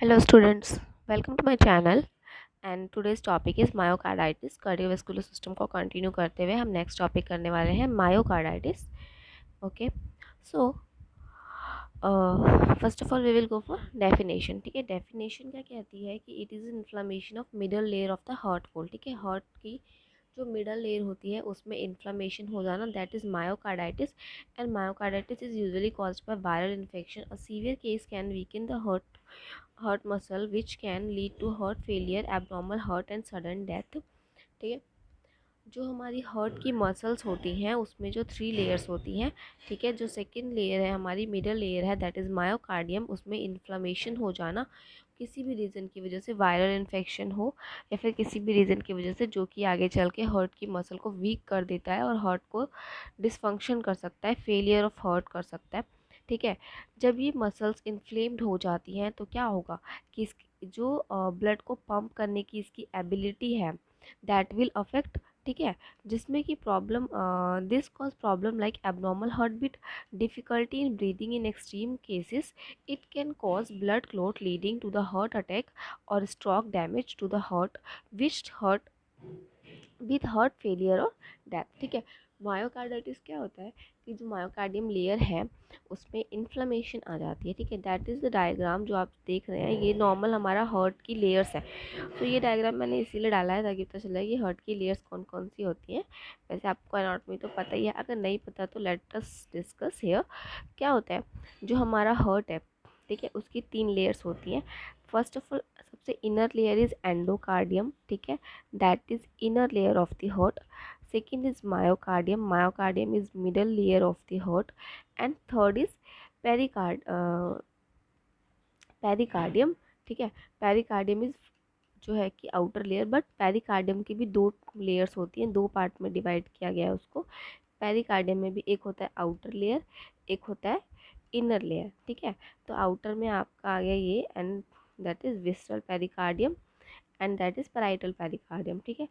Hello students, welcome to my channel and today's topic is myocarditis. Cardiovascular system को continue करते हुए हम next topic करने वाले हैं myocarditis. Okay, so first of all we will go for definition. ठीक है, डेफिनेशन क्या कहती है कि it is inflammation of middle layer of the heart wall. ठीक है, हार्ट की जो मिडल लेयर होती है उसमें इन्फ्लामेशन हो जाना, that is myocarditis. And myocarditis is usually caused by viral infection. A severe case can weaken the heart muscle which can lead to heart failure, abnormal heart and sudden death. ठीक है, जो हमारी heart की muscles होती हैं उसमें जो 3 layers होती हैं. ठीक है, जो सेकंड लेयर है हमारी मिडल लेयर है, दैट इज़ मायोकार्डियम. उसमें इन्फ्लामेशन हो जाना किसी भी रीज़न की वजह से, वायरल इन्फेक्शन हो या फिर किसी भी रीज़न की वजह से, जो कि आगे चल के हार्ट की मसल को वीक कर देता है और हार्ट को डिसफंक्शन कर सकता है, फेलियर ऑफ हार्ट कर सकता है. ठीक है, जब ये मसल्स इन्फ्लेम्ड हो जाती हैं तो क्या होगा कि इसकी जो ब्लड को पंप करने की इसकी एबिलिटी है दैट विल अफेक्ट. ठीक है, जिसमें कि problem this cause problem like abnormal heart beat, difficulty in breathing in extreme cases. It can cause blood clot leading to the heart attack और stroke damage to the heart which hurt with heart failure और death. ठीक है, myocarditis क्या होता है कि जो myocardium layer है उसमें इन्फ्लेमेशन आ जाती है. ठीक है, दैट इज़ द डायग्राम जो आप देख रहे हैं, ये नॉर्मल हमारा हार्ट की लेयर्स है. तो ये डायग्राम मैंने इसीलिए डाला है ताकि पता चला कि हार्ट की लेयर्स कौन कौन सी होती हैं. वैसे आपको एनाटॉमी तो पता ही है, अगर नहीं पता तो लेट अस डिस्कस हियर. क्या होता है, जो हमारा हार्ट है, ठीक है, उसकी 3 लेयर्स होती हैं. फर्स्ट ऑफ ऑल सबसे इनर लेयर इज़ एंडोकार्डियम. ठीक है, that is inner layer of the heart. Second is myocardium. Myocardium is middle layer of the heart. And third is pericardium. ठीक है, pericardium is जो है कि आउटर लेयर, बट पेरिकार्डियम की भी 2 layers होती हैं, 2 पार्ट में डिवाइड किया गया है उसको. पेरिकार्डियम में भी एक होता है आउटर लेयर, एक होता है इनर लेयर. ठीक है, तो आउटर में आपका आ गया ये, and that is visceral pericardium and that is parietal pericardium. ठीक है,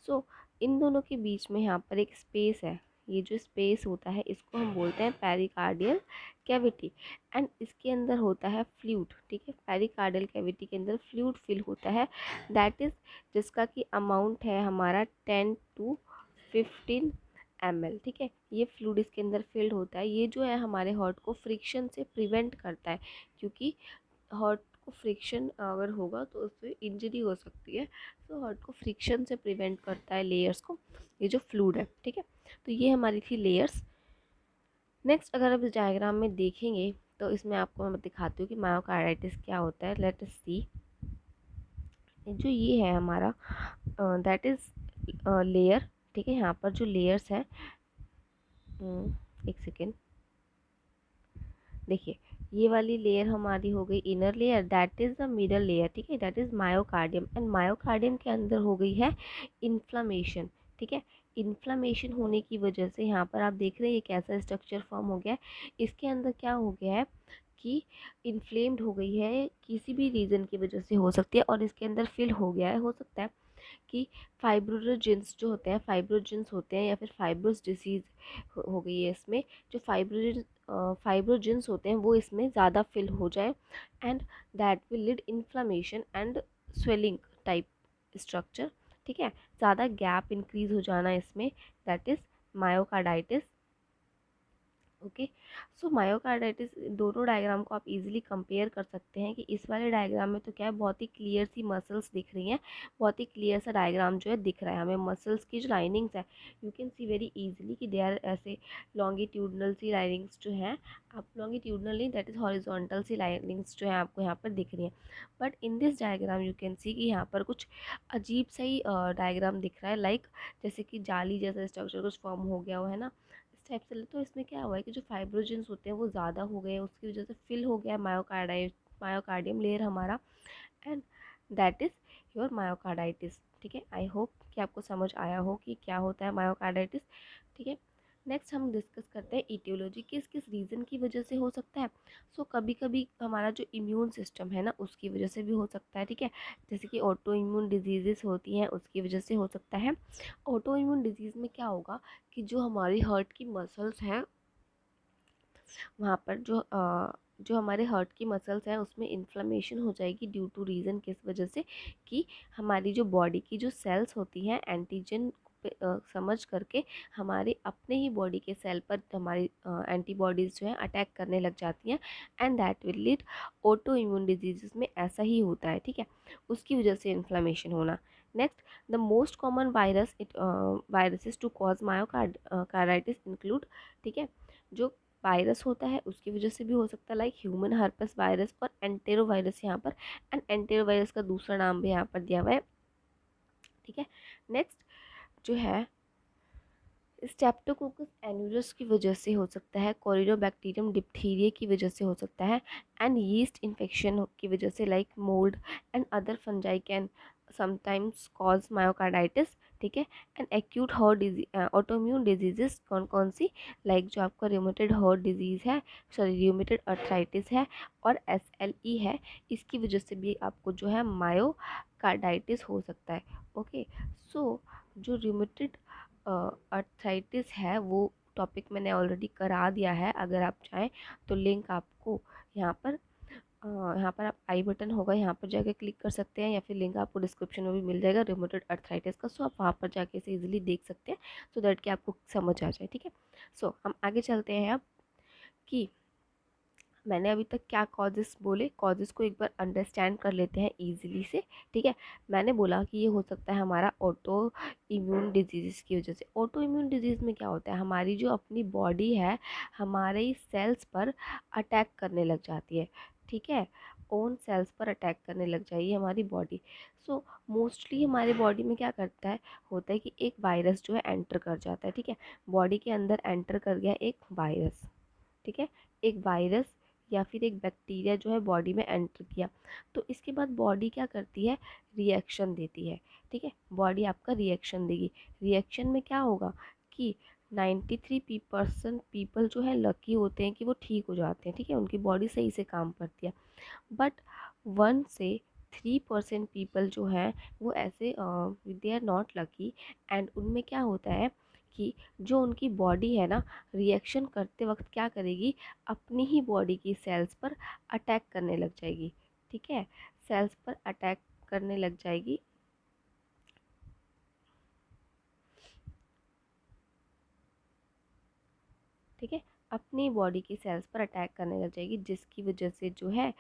सो इन दोनों के बीच में यहाँ पर एक स्पेस है. ये जो स्पेस होता है इसको हम बोलते हैं पेरिकार्डियल कैविटी. एंड इसके अंदर होता है फ्लूइड. ठीक है, पेरिकार्डियल कैविटी के अंदर फ्लूइड फिल होता है, दैट इज़ जिसका कि अमाउंट है हमारा 10 to 15 ml. ठीक है, ये फ्लूइड इसके अंदर फिल्ड होता है. ये जो है हमारे हार्ट को फ्रिक्शन से प्रिवेंट करता है, क्योंकि हार्ट को फ्रिक्शन अगर होगा तो उससे इंजरी हो सकती है. तो हार्ट को फ्रिक्शन से प्रिवेंट करता है लेयर्स को ये जो फ्लूइड है. ठीक है, तो ये हमारी थी लेयर्स. नेक्स्ट अगर आप इस डायग्राम में देखेंगे तो इसमें आपको मैं दिखाती हूँ कि मायोकार्डाइटिस क्या होता है. लेट अस सी. जो ये है हमारा दैट इज़ लेयर. ठीक है, यहाँ पर जो लेयर्स हैं, एक सेकेंड, देखिए ये वाली लेयर हमारी हो गई inner layer, that is the middle layer. ठीक है, that is myocardium. And myocardium के अंदर हो गई है इन्फ्लामेशन. ठीक है, इन्फ्लामेशन होने की वजह से यहाँ पर आप देख रहे हैं ये कैसा स्ट्रक्चर फॉर्म हो गया है. इसके अंदर क्या हो गया है कि इन्फ्लेम्ड हो गई है, किसी भी रीज़न की वजह से हो सकती है, और इसके अंदर फिल हो गया है. हो सकता है कि फाइब्रोजिन्स जो होते हैं, फाइब्रोजिन्स होते हैं या फिर फाइब्रोस डिसीज़ हो गई है इसमें. जो फाइब्रोजिन्स होते हैं वो इसमें ज़्यादा फिल हो जाए, and that will lead inflammation and swelling type structure. ठीक है, ज़्यादा गैप इंक्रीज हो जाना इसमें, that is myocarditis. Okay, so myocarditis, दोनों डायग्राम को आप इजीली कंपेयर कर सकते हैं कि इस वाले डायग्राम में तो क्या है, बहुत ही क्लियर सी मसल्स दिख रही हैं, बहुत ही क्लियर सा डायग्राम जो है दिख रहा है हमें. मसल्स की जो लाइनिंग्स है you can see very easily कि दे आर ऐसे लॉन्गिट्यूडनल सी लाइनिंग्स जो हैं, आप लॉन्गिट्यूडनल नहीं, that is horizontal C linings जो है आपको यहाँ पर दिख रही हैं. But in this diagram you can see कि यहाँ पर कुछ अजीब सा ही डायग्राम दिख रहा है, लाइक जैसे कि जाली जैसा स्ट्रक्चर कुछ फॉर्म हो गया हो, है ना, इस टाइप से. तो इसमें क्या हुआ है कि जो फाइब्रोजिन्स होते हैं वो ज़्यादा हो गए हैं, उसकी वजह से फिल हो गया मायोकार्डियम लेयर हमारा, and that is your myocarditis. ठीक है, आई होप कि आपको समझ आया हो कि क्या होता है मायोकार्डाइटिस. ठीक है, नेक्स्ट हम डिस्कस करते हैं ईटियोलॉजी, किस किस रीज़न की वजह से हो सकता है. सो कभी कभी हमारा जो इम्यून सिस्टम है ना उसकी वजह से भी हो सकता है. ठीक है, जैसे कि ऑटो इम्यून डिजीज़ होती हैं उसकी वजह से हो सकता है. ऑटो इम्यून डिजीज़ में क्या होगा कि जो हमारी हार्ट की मसल्स हैं वहाँ पर जो जो हमारे हार्ट की मसल्स हैं उसमें इन्फ्लेमेशन हो जाएगी ड्यू टू रीज़न किस वजह से कि हमारी जो बॉडी की जो सेल्स होती हैं एंटीजन समझ करके हमारे अपने ही बॉडी के सेल पर हमारी एंटीबॉडीज़ जो हैं अटैक करने लग जाती हैं and that will lead auto immune disease में ऐसा ही होता है, ठीक है, उसकी वजह से इन्फ्लेमेशन होना। Next, the most common viruses to cause myocarditis include, ठीक है, जो वायरस होता है उसकी वजह से भी हो सकता है, लाइक ह्यूमन हर्पस वायरस और एंटेरो वायरस यहाँ पर, एंड एंटेरो वायरस का दूसरा नाम भी यहाँ पर दिया हुआ है, ठीक है। नेक्स्ट जो है स्टेप्टोकोकस एन्यूरस की वजह से हो सकता है, कोरिडोबैक्टीरियम डिप्थीरिया की वजह से हो सकता है, एंड यीस्ट इन्फेक्शन की वजह से like mould and other fungi can sometimes cause myocarditis, ठीक है। And acute heart disease autoimmune diseases कौन कौन सी, लाइक जो आपका रियूमेटेड हार्ट डिजीज़ है, सॉरी रियूमेटेड अर्थराइटिस है और SLE है, इसकी वजह से भी आपको जो है मायोकार्डाइटिस हो सकता है। ओके, सो जो रियूमेटेड अर्थराइटिस है वो टॉपिक मैंने ऑलरेडी करा दिया है, अगर आप चाहें तो लिंक आपको यहाँ पर आप आई बटन होगा यहाँ पर जाके क्लिक कर सकते हैं, या फिर लिंक आपको डिस्क्रिप्शन में भी मिल जाएगा रिमोटेड अर्थराइटिस का, सो आप वहाँ पर जाके इसे इजीली देख सकते हैं सो दैट कि आपको समझ आ जाए, ठीक है। सो हम आगे चलते हैं अब कि मैंने अभी तक क्या कॉजेस बोले, कॉजेस को एक बार अंडरस्टैंड कर लेते हैं इजीली से, ठीक है। मैंने बोला कि ये हो सकता है हमारा ऑटो इम्यून डिजीज़ की वजह से। ऑटो इम्यून डिजीज़ में क्या होता है, हमारी जो अपनी बॉडी है हमारे सेल्स पर अटैक करने लग जाती है, ठीक है, ओन सेल्स पर अटैक करने लग जाएगी हमारी बॉडी। सो मोस्टली हमारी बॉडी में क्या करता है, होता है कि एक वायरस जो है एंटर कर जाता है, ठीक है, बॉडी के अंदर एंटर कर गया एक वायरस, ठीक है, एक वायरस या फिर एक बैक्टीरिया जो है बॉडी में एंटर किया, तो इसके बाद बॉडी क्या करती है, रिएक्शन देती है, ठीक है, बॉडी आपका रिएक्शन देगी। रिएक्शन में क्या होगा कि 93% पीपल जो है लकी होते हैं कि वो ठीक हो जाते हैं, ठीक है, उनकी बॉडी सही से काम करती है, बट 1 से 3% पीपल जो हैं वो ऐसे they are not lucky, and उनमें क्या होता है कि जो उनकी बॉडी है ना, रिएक्शन करते वक्त क्या करेगी, अपनी ही बॉडी की सेल्स पर अटैक करने लग जाएगी, ठीक है, सेल्स पर अटैक करने लग जाएगी, ठीक है, अपनी बॉडी की सेल्स पर अटैक करने लग जाएगी, जिसकी वजह से जो है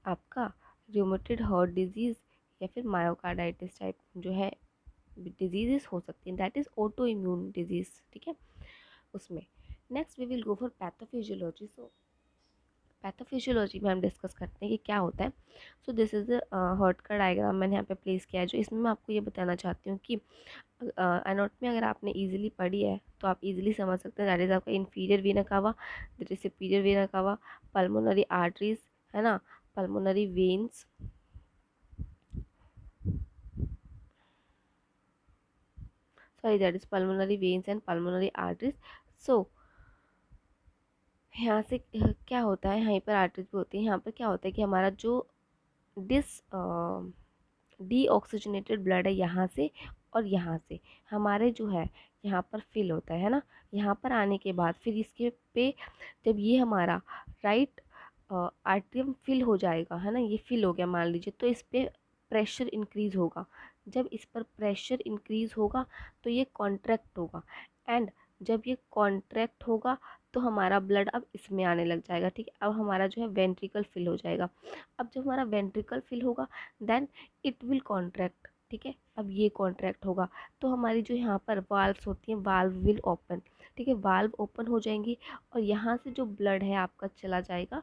आपका रूमेटॉइड हार्ट डिजीज़ या फिर मायोकार्डाइटिस टाइप जो है डिजीज़ हो सकती हैं, that is auto immune disease, ठीक है, उसमें। Next we will go for pathophysiology. So pathophysiology में हम डिस्कस करते हैं कि क्या होता है। So this is the heart का डायग्राम मैंने यहाँ पे प्लेस किया है, जो इसमें मैं आपको ये बताना चाहती हूँ कि एनाटॉमी अगर आपने इजीली पढ़ी है तो आप इजीली समझ सकते हैं, दैट इज़ आपका inferior vena cava, that is superior vena cava, pulmonary arteries, है ना, pulmonary veins, sorry that is pulmonary veins and pulmonary arteries. So यहाँ से क्या होता है, यहाँ पर आर्टरीज भी होती है, यहाँ पर क्या होता है कि हमारा जो डिस डीऑक्सीजनेटेड ब्लड है यहाँ से और यहाँ से हमारे जो है यहाँ पर फिल होता है ना, यहाँ पर आने के बाद फिर इसके पे जब ये हमारा राइट आर्टरियम फिल हो जाएगा, है ना, ये फिल हो गया मान लीजिए, तो इस पर प्रेशर इंक्रीज़ होगा, जब इस पर प्रेशर इंक्रीज़ होगा तो ये कॉन्ट्रैक्ट होगा, एंड जब ये कॉन्ट्रैक्ट होगा तो हमारा ब्लड अब इसमें आने लग जाएगा, ठीक है, अब हमारा जो है वेंट्रिकल फिल हो जाएगा। अब जब हमारा वेंट्रिकल फिल होगा देन इट विल कॉन्ट्रैक्ट, ठीक है, अब ये कॉन्ट्रैक्ट होगा तो हमारी जो यहाँ पर वाल्व्स होती हैं वाल्व विल ओपन, ठीक है, वाल्व ओपन हो जाएंगी और यहाँ से जो ब्लड है आपका चला जाएगा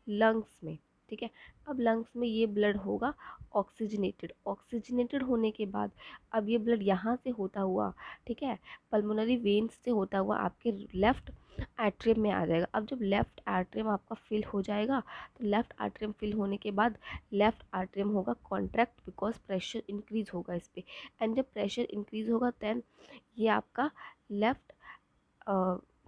लंग्स में, ठीक है, अब लंग्स में ये ब्लड होगा ऑक्सीजनेटेड, ऑक्सीजनेटेड होने के बाद अब ये ब्लड यहाँ से होता हुआ, ठीक है, पल्मोनरी वेन्स से होता हुआ आपके लेफ़्ट एट्रियम में आ जाएगा। अब जब लेफ़्ट एट्रियम आपका फिल हो जाएगा तो लेफ़्ट आर्टरियम फिल होने के बाद लेफ़्ट आर्टरियम होगा कॉन्ट्रैक्ट बिकॉज प्रेशर इंक्रीज़ होगा इस पर, एंड जब प्रेशर इंक्रीज़ होगा दैन ये आपका लेफ़्ट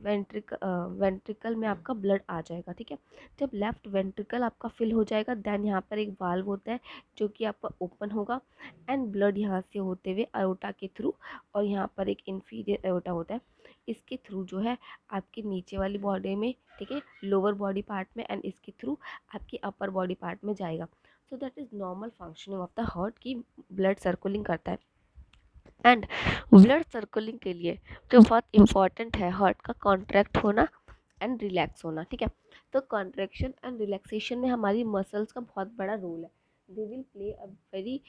वेंट्रिकल में आपका ब्लड आ जाएगा, ठीक है, जब लेफ़्ट वेंट्रिकल आपका फिल हो जाएगा दैन यहाँ पर एक वाल्व होता है जो कि आपका ओपन होगा एंड ब्लड यहाँ से होते हुए अयोटा के थ्रू, और यहाँ पर एक इन्फीरियर अयोटा होता है, इसके थ्रू जो है आपके नीचे वाली बॉडी में, ठीक है, लोअर बॉडी पार्ट में, एंड इसके थ्रू आपकी अपर बॉडी पार्ट में जाएगा। So that is normal functioning of the heart की ब्लड सर्कुलिंग करता है। एंड ब्लड सर्कुलिंग के लिए जो बहुत इंपॉर्टेंट है हार्ट का कॉन्ट्रैक्ट होना एंड रिलैक्स होना, ठीक है। तो कॉन्ट्रैक्शन एंड रिलैक्सेशन में हमारी मसल्स का बहुत बड़ा रोल है। They will play a very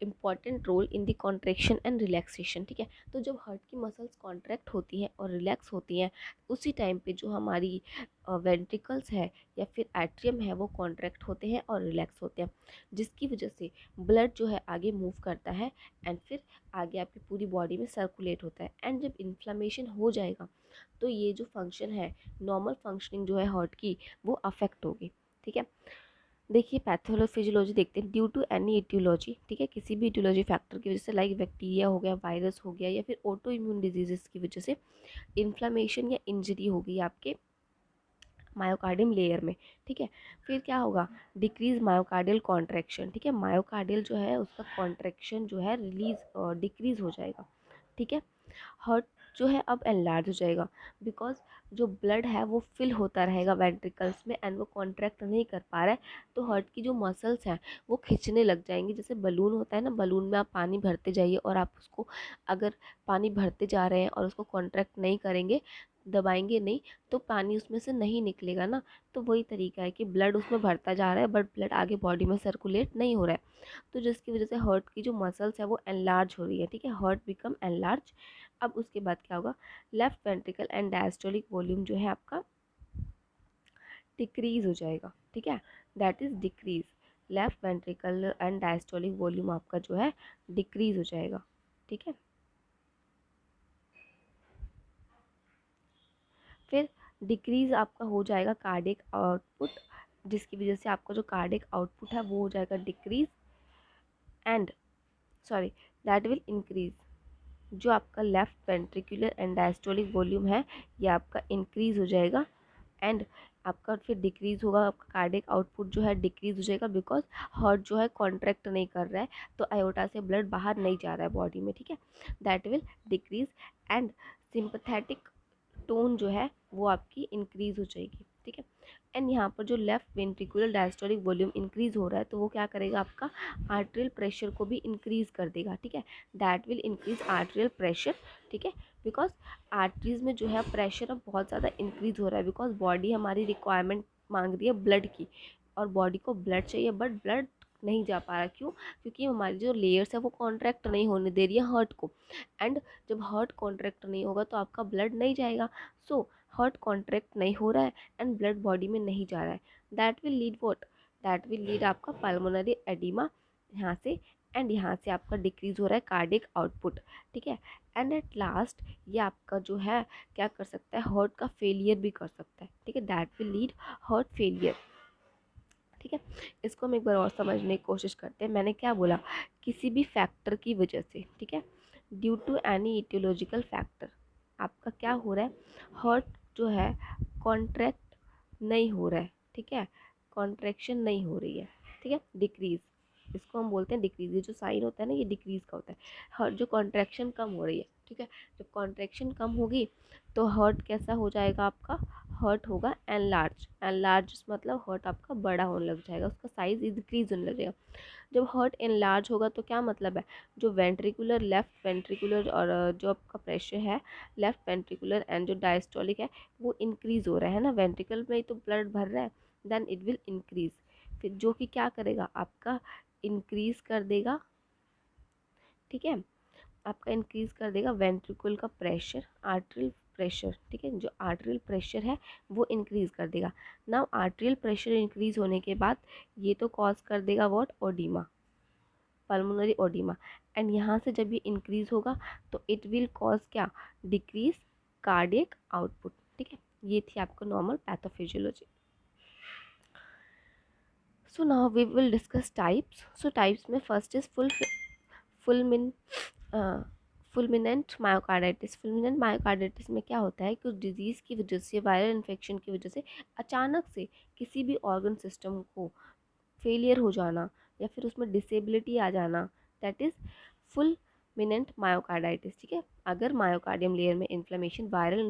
important role in the contraction and relaxation, ठीक है। तो जब हार्ट की मसल्स कॉन्ट्रैक्ट होती हैं और रिलैक्स होती हैं, उसी टाइम पे जो हमारी वेंट्रिकल्स है या फिर एट्रियम है वो कॉन्ट्रैक्ट होते हैं और रिलैक्स होते हैं, जिसकी वजह से ब्लड जो है आगे मूव करता है एंड फिर आगे आपकी पूरी बॉडी में सर्कुलेट होता है। एंड जब इन्फ्लामेशन हो जाएगा तो ये जो फंक्शन है, नॉर्मल फंक्शनिंग जो है हार्ट की, वो अफेक्ट होगी, ठीक है। देखिए पैथोफिजियोलॉजी देखते हैं। ड्यू टू एनी इटियोलॉजी, ठीक है, किसी भी इटियोलॉजी फैक्टर की वजह से, लाइक बैक्टीरिया हो गया, वायरस हो गया, या फिर ऑटो इम्यून डिजीजेस की वजह से इन्फ्लामेशन या इंजरी हो गई आपके मायोकार्डियम लेयर में, ठीक है। फिर क्या होगा, डिक्रीज मायोकार्डियल कॉन्ट्रैक्शन, ठीक है। मायोकार्डियल जो है उसका कॉन्ट्रैक्शन जो है रिलीज डिक्रीज हो जाएगा, ठीक है। हार्ट जो है अब एनलार्ज हो जाएगा, बिकॉज जो ब्लड है वो फिल होता रहेगा वेंट्रिकल्स में एंड वो कॉन्ट्रैक्ट नहीं कर पा रहा है, तो हार्ट की जो मसल्स हैं वो खिंचने लग जाएंगी। जैसे बलून होता है ना, बलून में आप पानी भरते जाइए और आप उसको अगर पानी भरते जा रहे हैं और उसको कॉन्ट्रैक्ट नहीं करेंगे, दबाएंगे नहीं, तो पानी उसमें से नहीं निकलेगा ना। तो वही तरीका है कि ब्लड उसमें भरता जा रहा है बट ब्लड आगे बॉडी में सर्कुलेट नहीं हो रहा है, तो जिसकी वजह से हार्ट की जो मसल्स है वो एनलार्ज हो रही है, ठीक है। Heart become enlarge. अब उसके बाद क्या होगा, left ventricle and diastolic volume जो है आपका डिक्रीज हो जाएगा, ठीक है। That is decrease, left ventricle and diastolic volume आपका जो है डिक्रीज हो जाएगा, ठीक है। फिर डिक्रीज आपका हो जाएगा कार्डियक आउटपुट, जिसकी वजह से आपका जो कार्डियक आउटपुट है वो हो जाएगा decrease and sorry that will increase. जो आपका left ventricular and diastolic volume है ये आपका इंक्रीज हो जाएगा एंड आपका फिर डिक्रीज होगा, आपका कार्डियक आउटपुट जो है डिक्रीज हो जाएगा, बिकॉज हार्ट जो है कॉन्ट्रैक्ट नहीं कर रहा है, तो आयोटा से ब्लड बाहर नहीं जा रहा है बॉडी में, ठीक है। That will decrease and sympathetic tone जो है वो आपकी इंक्रीज हो जाएगी, ठीक है। एंड यहाँ पर जो left ventricular diastolic volume increase हो रहा है तो वो क्या करेगा, आपका आर्ट्रियल प्रेशर को भी इंक्रीज कर देगा, ठीक है। That will increase arterial pressure, ठीक है, बिकॉज आर्टरीज में जो है प्रेशर अब बहुत ज़्यादा इंक्रीज हो रहा है, बिकॉज बॉडी हमारी रिक्वायरमेंट मांग रही है ब्लड की, और बॉडी को ब्लड चाहिए बट ब्लड नहीं जा पा रहा, क्यों, क्योंकि हमारी जो लेयर्स है वो कॉन्ट्रैक्ट नहीं होने दे रही है हार्ट को, एंड जब हार्ट कॉन्ट्रैक्ट नहीं होगा तो आपका ब्लड नहीं जाएगा। सो हार्ट कॉन्ट्रैक्ट नहीं हो रहा है एंड ब्लड बॉडी में नहीं जा रहा है, that will lead what, that will lead आपका पल्मोनरी एडिमा यहाँ से, एंड यहाँ से आपका डिक्रीज हो रहा है कार्डियक आउटपुट, ठीक है। एंड एट लास्ट ये आपका जो है क्या कर सकता है, हार्ट का फेलियर भी कर सकता है, ठीक है। That will lead heart failure, ठीक है। इसको हम एक बार और समझने की कोशिश करते हैं। मैंने क्या बोला, किसी भी फैक्टर की वजह से, ठीक है, due to any aetiological factor आपका क्या हो रहा है, हार्ट जो है कॉन्ट्रैक्ट नहीं हो रहा है, ठीक है, कॉन्ट्रैक्शन नहीं हो रही है, ठीक है, डिक्रीज, इसको हम बोलते हैं डिक्रीज। ये जो साइन होता है ना ये डिक्रीज का होता है, हार्ट जो कॉन्ट्रैक्शन कम हो रही है, ठीक है। जब कॉन्ट्रैक्शन कम होगी तो हार्ट कैसा हो जाएगा आपका, हार्ट होगा एनलार्ज, एनलार्ज मतलब हार्ट आपका बड़ा होने लग जाएगा, उसका साइज इंक्रीज होने लगेगा। जब हार्ट एनलार्ज होगा तो क्या मतलब है, जो वेंट्रिकुलर लेफ्ट वेंट्रिकुलर और जो आपका प्रेशर है लेफ्ट वेंट्रिकुलर एंड जो डायस्टोलिक है वो इंक्रीज हो रहा है ना, वेंट्रिकल में ही तो ब्लड भर रहा है, देन इट विल इंक्रीज, फिर जो कि क्या करेगा आपका इंक्रीज कर देगा, ठीक है, आपका इंक्रीज कर देगा वेंट्रिकल का प्रेशर, आर्ट्रियल प्रेशर, ठीक है, जो आर्ट्रियल प्रेशर है वो इंक्रीज कर देगा। नाउ आर्ट्रियल प्रेशर इंक्रीज होने के बाद ये तो कॉज कर देगा what, oedema, pulmonary oedema, and यहाँ से जब ये इंक्रीज होगा तो इट विल कॉज क्या, डिक्रीज कार्डियक आउटपुट, ठीक है। ये थी आपको normal pathophysiology. So now we will discuss types. So types में first is fulmin fulminant myocarditis. Fulminant myocarditis में क्या होता है कि उस डिजीज़ की वजह से, वायरल इन्फेक्शन की वजह से अचानक से किसी भी ऑर्गन सिस्टम को फेलियर हो जाना या फिर उसमें डिसेबिलिटी आ जाना, दैट इज़ फुल मिनेंट मायोकार्डाइटिस, ठीक है। अगर मायोकार्डियम लेयर में इन्फ्लेमेशन वायरल